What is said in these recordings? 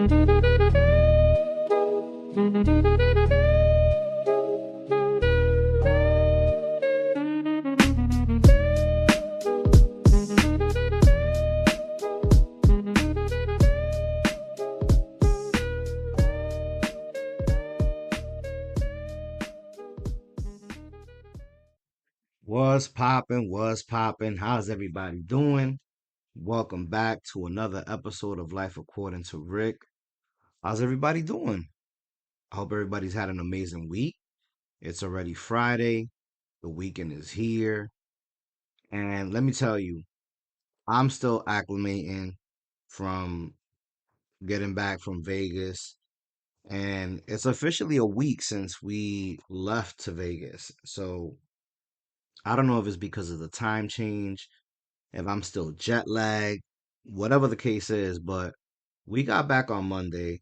What's poppin'? What's poppin'? How's everybody doing? Welcome back to another episode of Life According to Rick. How's everybody doing? I hope everybody's had an amazing week. It's already Friday. The weekend is here. And let me tell you, I'm still acclimating from getting back from Vegas. And it's officially a week since we left to Vegas. So I don't know if it's because of the time change, if I'm still jet lagged, whatever the case is, but we got back on Monday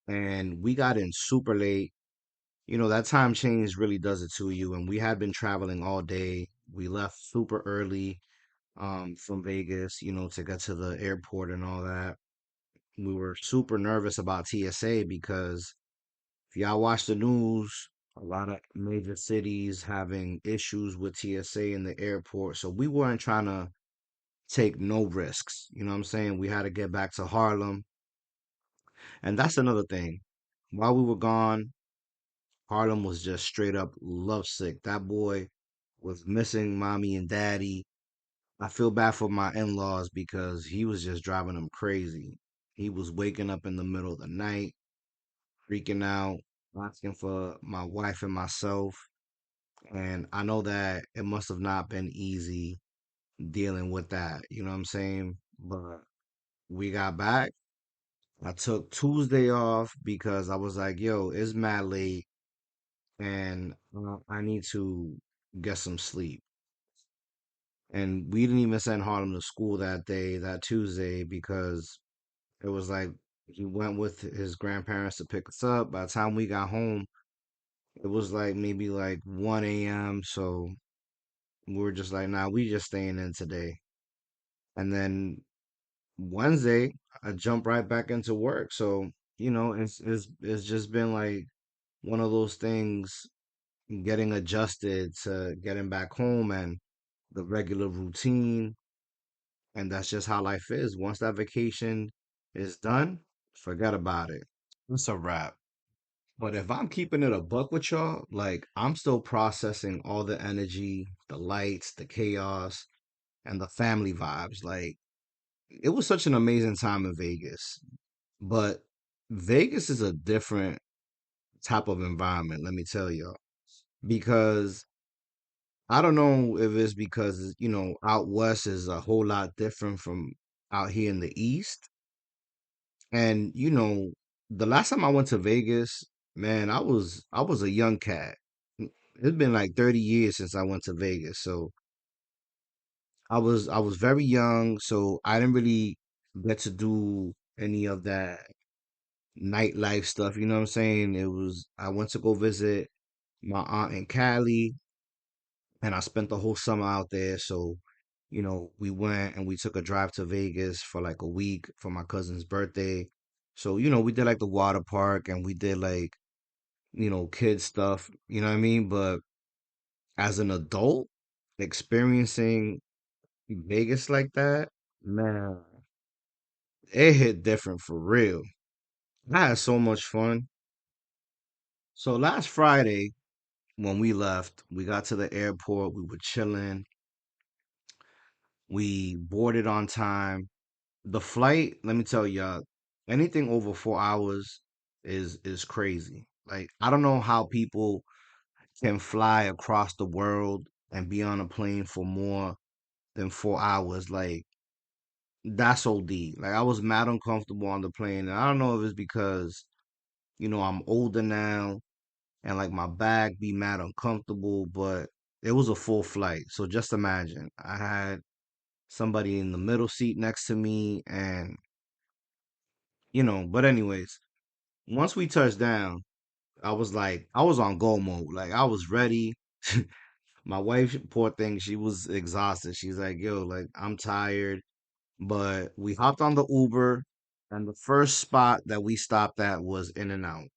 and we got in super late. You know, that time change really does it to you. And we had been traveling all day. We left super early from Vegas, to get to the airport and all that. We were super nervous about TSA because if y'all watch the news, a lot of major cities having issues with TSA in the airport. So we weren't trying to take no risks. You know what I'm saying? We had to get back to Harlem. And that's another thing. While we were gone, Harlem was just straight up lovesick. That boy was missing mommy and daddy. I feel bad for my in-laws because he was just driving them crazy. He was waking up in the middle of the night, freaking out, asking for my wife and myself. And I know that it must have not been easy dealing with that. You know what I'm saying? But we got back. I took Tuesday off because I was like, yo, it's mad late and I need to get some sleep. And we didn't even send Harlem to school that day, that Tuesday, because it was like he went with his grandparents to pick us up. By the time we got home, it was like maybe like 1 a.m. So we were just like, nah, we just staying in today. And then Wednesday, I jumped right back into work. So, it's just been like one of those things, getting adjusted to getting back home and the regular routine. And that's just how life is. Once that vacation is done, forget about it. It's a wrap. But if I'm keeping it a buck with y'all, like I'm still processing all the energy, the lights, the chaos, and the family vibes. Like it was such an amazing time in Vegas. But Vegas is a different type of environment, let me tell y'all. Because I don't know if it's because, out west is a whole lot different from out here in the east. And, the last time I went to Vegas, man, I was a young cat. It's been like 30 years since I went to Vegas. So I was very young, so I didn't really get to do any of that nightlife stuff, you know what I'm saying? I went to go visit my aunt in Cali and I spent the whole summer out there. So, we went and we took a drive to Vegas for like a week for my cousin's birthday. So, we did like the water park and we did like, kid stuff, you know what I mean? But as an adult, experiencing Vegas like that, man, it hit different for real. I had so much fun. So last Friday, when we left, we got to the airport, we were chilling, we boarded on time. The flight, let me tell y'all, anything over 4 hours is crazy. Like I don't know how people can fly across the world and be on a plane for more than 4 hours. Like that's OD. Like I was mad uncomfortable on the plane. And I don't know if it's because, I'm older now and like my back be mad uncomfortable, but it was a full flight. So just imagine I had somebody in the middle seat next to me and but anyways, once we touched down, I was on go mode. Like I was ready. My wife, poor thing, she was exhausted. She's like, yo, like I'm tired. But we hopped on the Uber And the first spot that we stopped at was In and Out.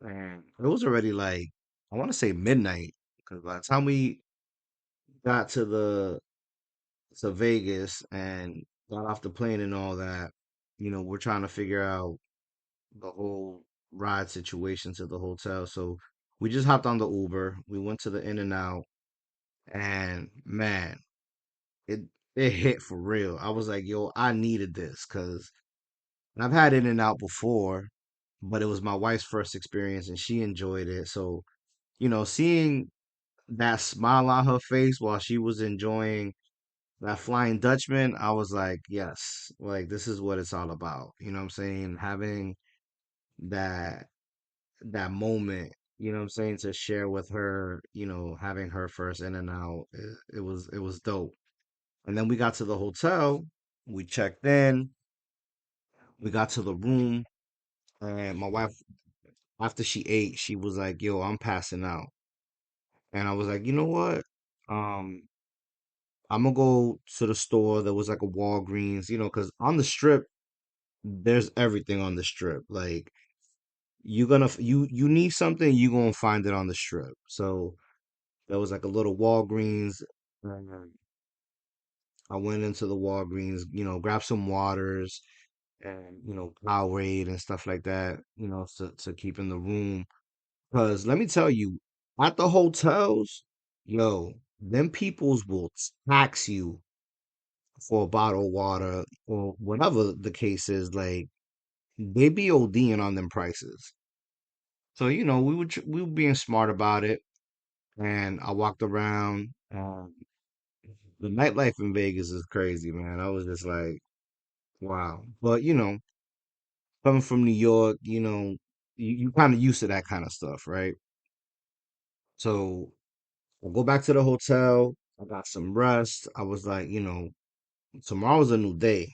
And it was already like, I want to say midnight. Because by the time we got to Vegas and got off the plane and all that, we're trying to figure out the whole ride situation to the hotel. So we just hopped on the Uber. We went to the In and Out, and man, it it hit for real. I was like, yo, I needed this because I've had In and Out before, but it was my wife's first experience and she enjoyed it. So, seeing that smile on her face while she was enjoying that Flying Dutchman, I was like, yes, like this is what it's all about. You know what I'm saying? Having that that moment, you know what I'm saying, to share with her, having her first In and Out, it was dope. And then we got to the hotel, we checked in, we got to the room, and my wife, after she ate, she was like, "Yo, I'm passing out." And I was like, "You know what? Um, I'm gonna go to the store. There was like a Walgreens, because on the strip, there's everything on the strip. Like you need something, you gonna find it on the strip. So there was like a little Walgreens. And I went into the Walgreens, grabbed some waters and Powerade and stuff like that, to keep in the room. Because let me tell you, at the hotels, yo, them peoples will tax you for a bottle of water or whatever the case is. Like they be ODing on them prices. So we were being smart about it, and I walked around. The nightlife in Vegas is crazy, man. I was just like, wow. But coming from New York, you kind of used to that kind of stuff, right? So I go back to the hotel. I got some rest. I was like, tomorrow's a new day.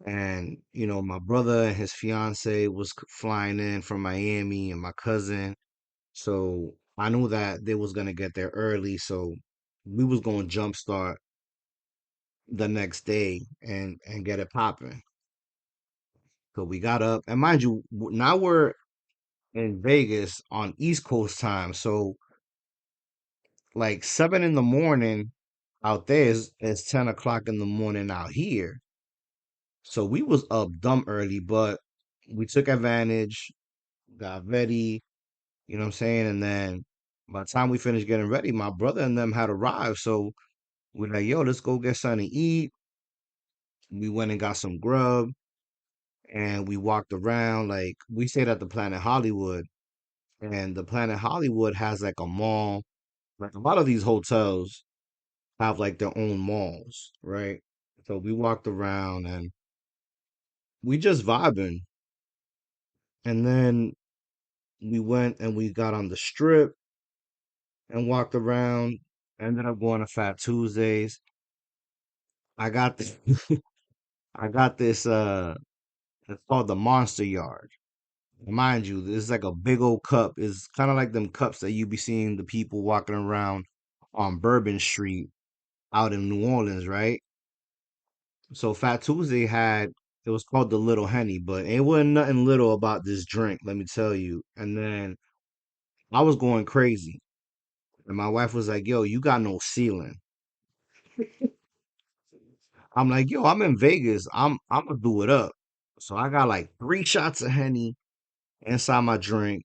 And, my brother and his fiance was flying in from Miami and my cousin. So I knew that they was gonna get there early. So we was gonna jumpstart the next day and get it popping. So we got up, and mind you, now we're in Vegas on East Coast time. So like 7 in the morning out there is 10 o'clock in the morning out here. So we was up dumb early, but we took advantage, got ready, you know what I'm saying? And then by the time we finished getting ready, my brother and them had arrived. So we're like, yo, let's go get something to eat. We went and got some grub and we walked around. Like we stayed at the Planet Hollywood, and the Planet Hollywood has like a mall. Like a lot of these hotels have like their own malls, right? So we walked around and we just vibing. And then we went and we got on the strip and walked around. Ended up going to Fat Tuesdays. I got this I got this it's called the Monster Yard. Mind you, this is like a big old cup. It's kind of like them cups that you be seeing the people walking around on Bourbon Street out in New Orleans, right? So Fat Tuesday had, it was called the Little Henny, but it wasn't nothing little about this drink, let me tell you. And then I was going crazy. And my wife was like, yo, you got no ceiling. I'm like, yo, I'm in Vegas. I'm gonna do it up. So I got like 3 shots of Henny inside my drink,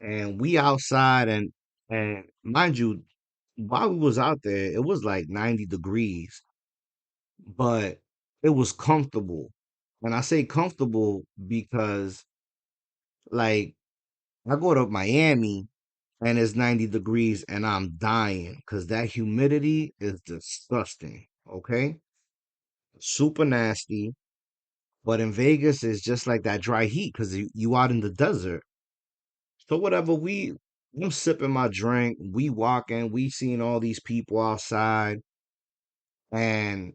and we outside, and mind you, while we was out there, it was like 90 degrees, but it was comfortable. And I say comfortable because like I go to Miami and it's 90 degrees and I'm dying because that humidity is disgusting. Okay. Super nasty. But in Vegas, it's just like that dry heat because you out in the desert. So whatever, I'm sipping my drink, we walking, we seeing all these people outside, and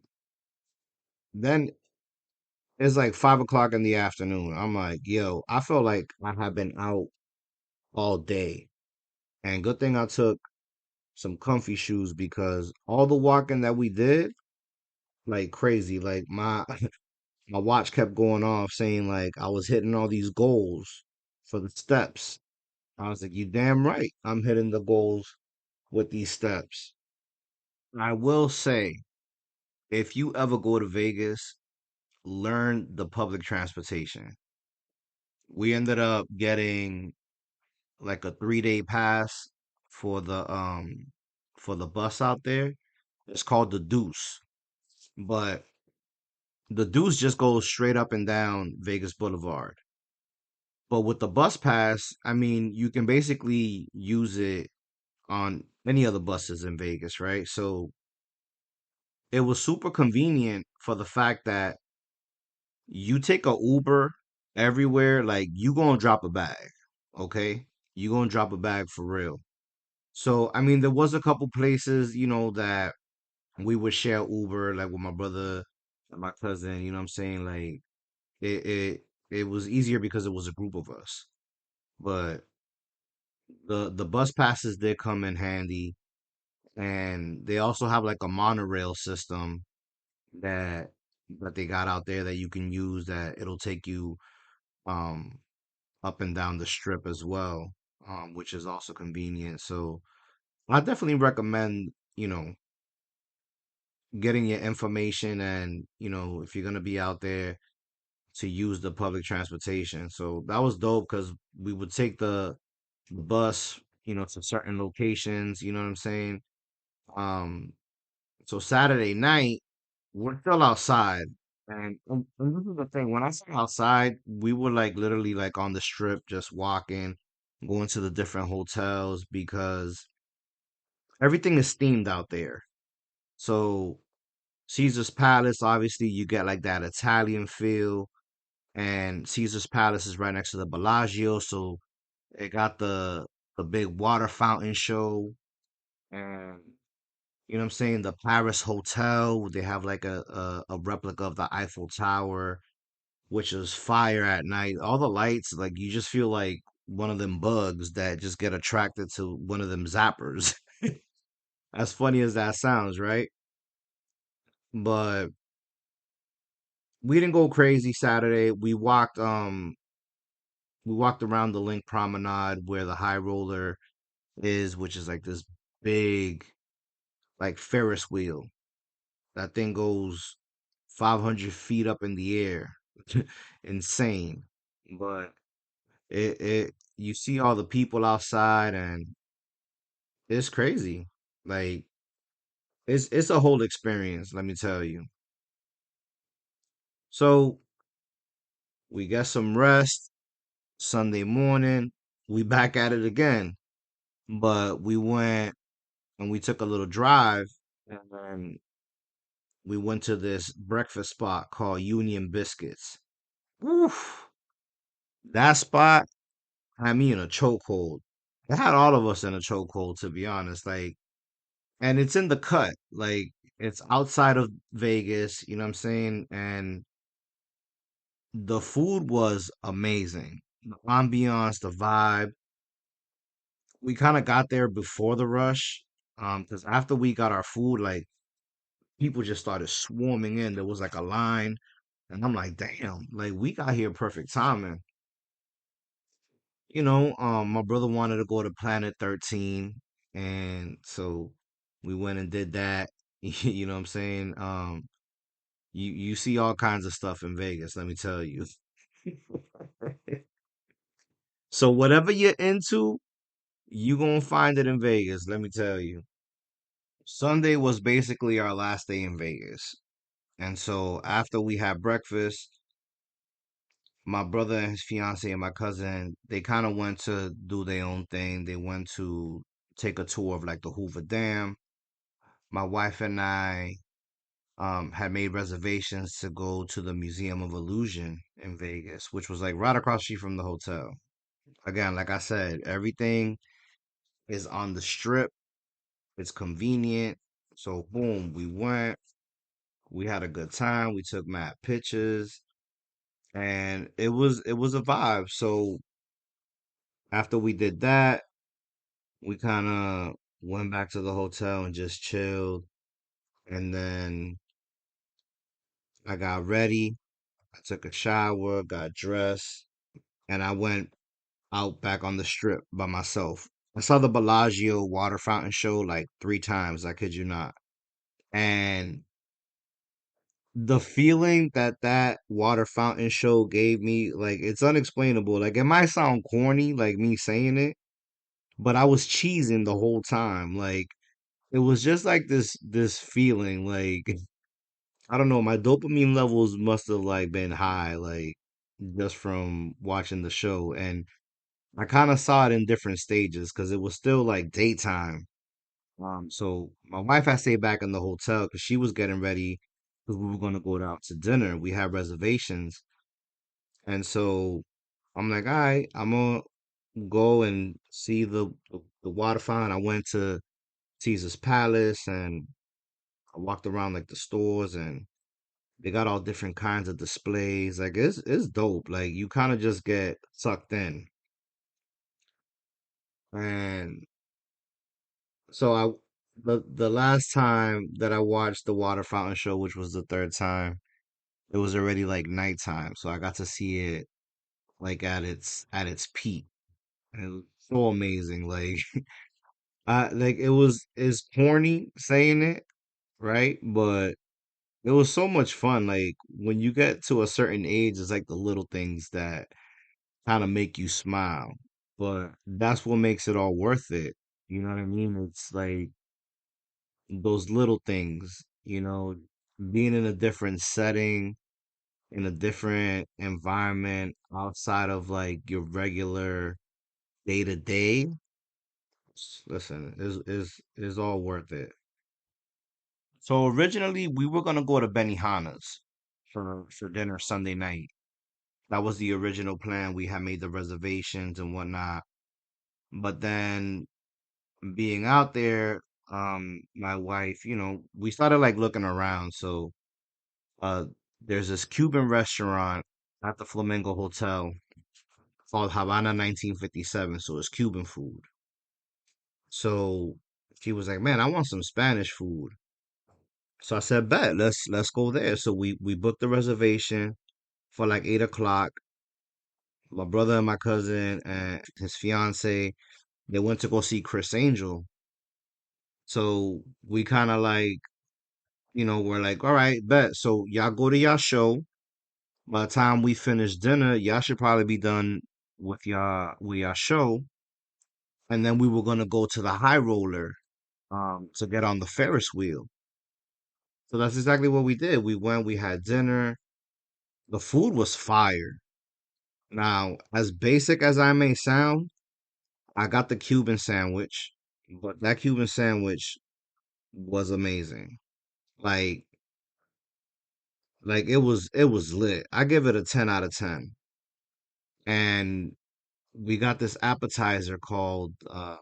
then it's like 5 o'clock in the afternoon. I'm like, yo, I felt like I have been out all day. And good thing I took some comfy shoes because all the walking that we did, like crazy, like my my watch kept going off saying like I was hitting all these goals for the steps. I was like, you damn right, I'm hitting the goals with these steps. I will say, if you ever go to Vegas, learn the public transportation. We ended up getting like a 3-day pass for the bus out there. It's called the Deuce. But the Deuce just goes straight up and down Vegas Boulevard. But with the bus pass, I mean, you can basically use it on any of the buses in Vegas, right? So it was super convenient for the fact that you take a Uber everywhere, like you gonna drop a bag, okay? You gonna drop a bag for real. So I mean, there was a couple places, that we would share Uber, like with my brother and my cousin. You know what I'm saying? Like it was easier because it was a group of us. But the bus passes did come in handy, and they also have like a monorail system that they got out there that you can use that it'll take you um up and down the strip as well, which is also convenient. So I definitely recommend, getting your information and, if you're gonna be out there to use the public transportation. So that was dope because we would take the bus, to certain locations, you know what I'm saying? Um, so Saturday night, we're still outside. And this is the thing, when I say outside, we were like literally like on the strip, just walking, going to the different hotels because everything is themed out there. So Caesar's Palace, obviously, you get like that Italian feel, and Caesar's Palace is right next to the Bellagio, so it got the big water fountain show, and you know what I'm saying, the Paris Hotel. They have like a replica of the Eiffel Tower, which is fire at night. All the lights, like you just feel like one of them bugs that just get attracted to one of them zappers. As funny as that sounds, right? But we didn't go crazy Saturday. We walked around the Link Promenade where the High Roller is, which is like this big like Ferris wheel. That thing goes 500 feet up in the air. Insane. But it you see all the people outside and it's crazy. Like it's a whole experience, let me tell you. So we got some rest Sunday morning. We back at it again. But we went and we took a little drive and then we went to this breakfast spot called Union Biscuits. Oof, that spot had me in a chokehold. It had all of us in a chokehold, to be honest. Like, and it's in the cut. Like, it's outside of Vegas, you know what I'm saying? And the food was amazing. The ambiance, the vibe. We kind of got there before the rush. Because after we got our food, like people just started swarming in. There was like a line, and I'm like, damn, like we got here perfect timing. My brother wanted to go to Planet 13, and so we went and did that. You know what I'm saying? You see all kinds of stuff in Vegas, let me tell you. So whatever you're into, you gonna find it in Vegas, let me tell you. Sunday was basically our last day in Vegas. And so after we had breakfast, my brother and his fiance and my cousin, they kind of went to do their own thing. They went to take a tour of like the Hoover Dam. My wife and I had made reservations to go to the Museum of Illusion in Vegas, which was like right across the street from the hotel. Again, like I said, everything is on the strip. It's convenient. So boom, we went. We had a good time. We took mad pictures, and it was a vibe. So after we did that, we kind of went back to the hotel and just chilled. And then I got ready. I took a shower, got dressed, and I went out back on the strip by myself. I saw the Bellagio water fountain show like 3 times, I kid you not. And the feeling that that water fountain show gave me, like, it's unexplainable. Like, it might sound corny, like me saying it, but I was cheesing the whole time. Like, it was just like this feeling, like, I don't know, my dopamine levels must have like been high, like just from watching the show. And I kind of saw it in different stages because it was still like daytime. So my wife had stayed back in the hotel because she was getting ready because we were gonna go out to dinner. We had reservations, and so I'm like, all right, I'm gonna go and see the water fountain. I went to Caesar's Palace and I walked around like the stores and they got all different kinds of displays. Like it's dope. Like you kind of just get sucked in. And so the last time that I watched the water fountain show, which was the third time, it was already like nighttime. So I got to see it like at its peak. And it was so amazing. Like I like it's corny saying it, right? But it was so much fun. Like when you get to a certain age, it's like the little things that kind of make you smile. But that's what makes it all worth it. You know what I mean? It's like those little things, being in a different setting, in a different environment outside of like your regular day to day. Listen, is all worth it. So originally we were gonna go to Benihana's for dinner Sunday night. That was the original plan. We had made the reservations and whatnot. But then being out there, my wife, we started like looking around. So uh there's this Cuban restaurant at the Flamingo Hotel called Havana 1957. So it's Cuban food. So she was like, "Man, I want some Spanish food." So I said, "Bet, let's go there." So we booked the reservation for like 8 o'clock. My brother and my cousin and his fiance, they went to go see Chris Angel. So we kind of like, we're like, all right, bet. So y'all go to y'all show. By the time we finish dinner, y'all should probably be done with y'all show. And then we were gonna go to the high roller to get on the Ferris wheel. So that's exactly what we did. We went, we had dinner. The food was fire. Now, as basic as I may sound, I got the Cuban sandwich, but that Cuban sandwich was amazing. Like it was lit. I give it a 10 out of 10. And we got this appetizer called a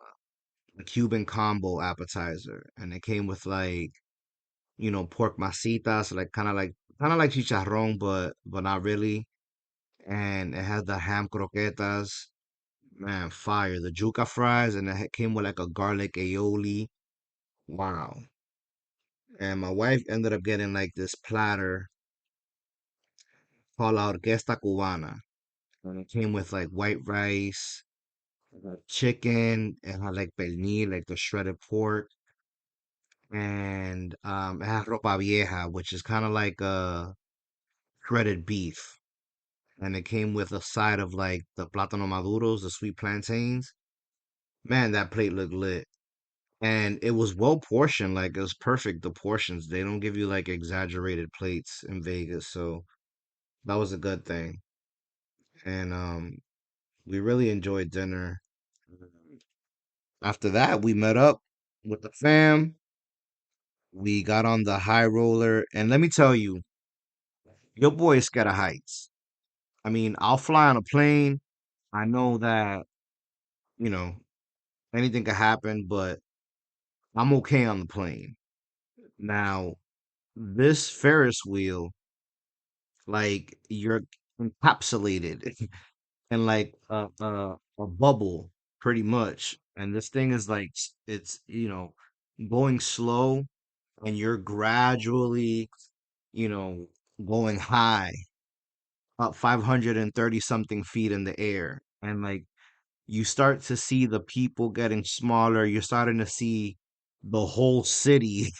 Cuban combo appetizer, and it came with like, pork masitas, like kind of like chicharrón, but not really. And it had the ham croquetas, man, fire. The yuca fries, and it came with like a garlic aioli. Wow. And my wife ended up getting like this platter called La Orquesta Cubana. And it came with like white rice, chicken, it had like pernil, like the shredded pork, and it had ropa vieja, which is kind of like shredded beef. And it came with a side of like the plátano maduros, the sweet plantains. Man, that plate looked lit. And it was well portioned, like it was perfect, the portions. They don't give you like exaggerated plates in Vegas, so that was a good thing. And we really enjoyed dinner. After that, we met up with the fam. We got on the high roller, and let me tell you, your boy is scared of heights. I mean, I'll fly on a plane. I know that, you know, anything could happen, but I'm okay on the plane. Now, this Ferris wheel, like you're encapsulated in like a bubble, pretty much. And this thing is like it's going slow, and you're gradually, you know, going high. up 530 something feet in the air. And like you start to see the people getting smaller. You're starting to see the whole city.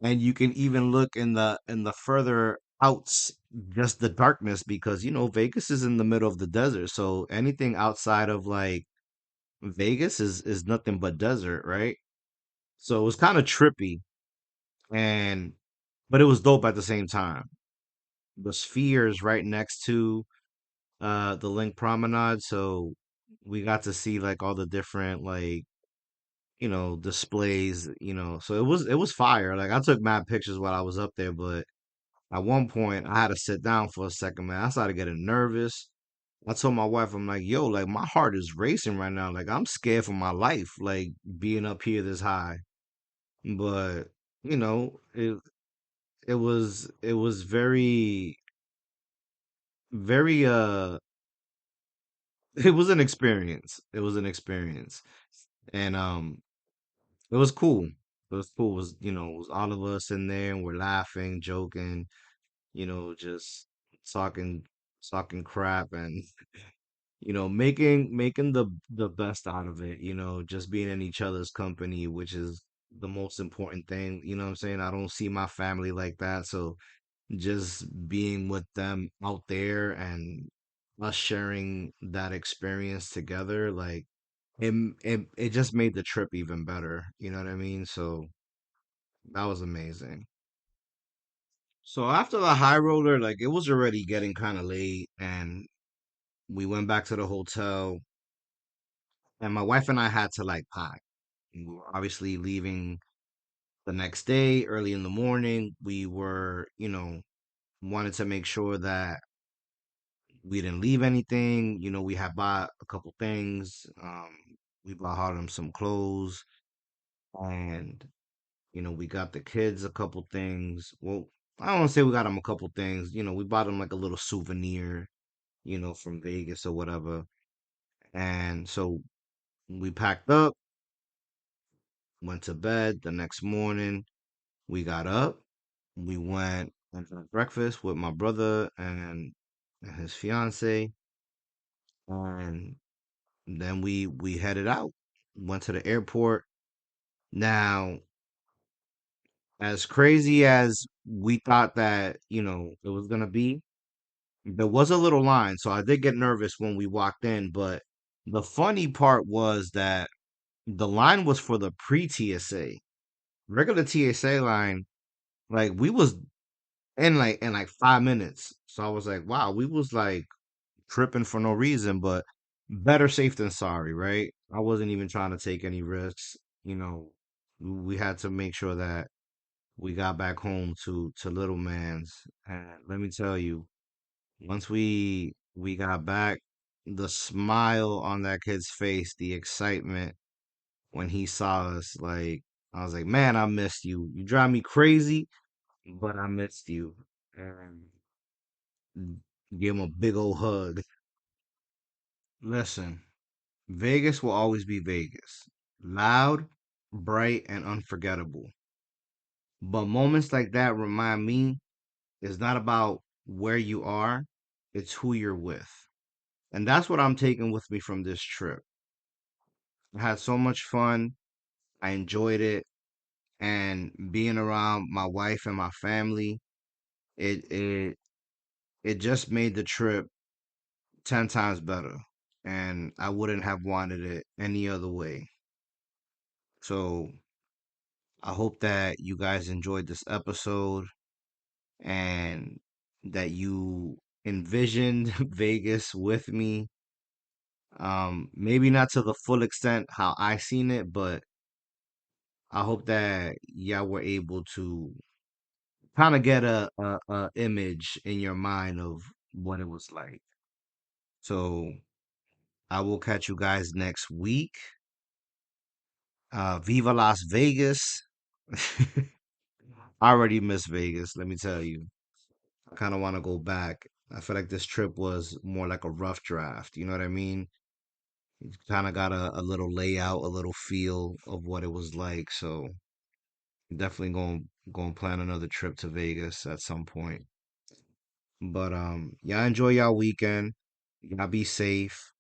And you can even look in the further outs, just the darkness, because Vegas is in the middle of the desert. So anything outside of like Vegas is nothing but desert, right? So it was kind of trippy, and but it was dope at the same time. The Sphere is right next to the Link Promenade, so we got to see like all the different like displays, so it was fire. Like I took mad pictures while I was up there, but at one point I had to sit down for a second, man. I started getting nervous. I told my wife, I'm like, yo, like my heart is racing right now. Like I'm scared for my life, like being up here this high. But you know, it was very very it was an experience. It was an experience. And it was cool. It was cool. It was, it was all of us in there and we're laughing, joking, just talking talking crap and making the best out of it, just being in each other's company, which is the most important thing. You know what I'm saying? I don't see my family like that, so just being with them out there and us sharing that experience together, like it just made the trip even better. You know what I mean? So that was amazing. So after the high roller, like it was already getting kind of late, and we went back to the hotel, and my wife and I had to like pack. We were obviously leaving the next day, early in the morning. We were, wanted to make sure that we didn't leave anything. We had bought a couple things. We bought Harlem some clothes, and we got the kids a couple things. Well, I don't want to say we got them a couple things. We bought them like a little souvenir, from Vegas or whatever. And so we packed up, went to bed. The next morning, we got up, we went and had breakfast with my brother and his fiance, and then we headed out, went to the airport. Now, as crazy as we thought that, it was gonna be, there was a little line, so I did get nervous when we walked in, but the funny part was that the line was for the pre-TSA. Regular TSA line, like we was in like 5 minutes. So I was like, wow, we was like tripping for no reason, but better safe than sorry, right? I wasn't even trying to take any risks. You know, we had to make sure that we got back home to Little Man's. And let me tell you, once we got back, the smile on that kid's face, the excitement when he saw us, like I was like, man, I missed you. You drive me crazy, but I missed you. And give him a big old hug. Listen, Vegas will always be Vegas. Loud, bright, and unforgettable. But moments like that remind me it's not about where you are, it's who you're with. And that's what I'm taking with me from this trip. I had so much fun. I enjoyed it. And being around my wife and my family, it it it just made the trip 10 times better. And I wouldn't have wanted it any other way. So I hope that you guys enjoyed this episode and that you envisioned Vegas with me. Maybe not to the full extent how I seen it, but I hope that y'all were able to kind of get a image in your mind of what it was like. So I will catch you guys next week. Viva Las Vegas. I already miss Vegas, let me tell you. I kind of want to go back. I feel like this trip was more like a rough draft. You know what I mean? Kind of got a little layout, a little feel of what it was like. So definitely going to plan another trip to Vegas at some point. But y'all enjoy y'all weekend. Y'all be safe.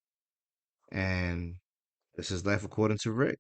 And this is Life According to Rick.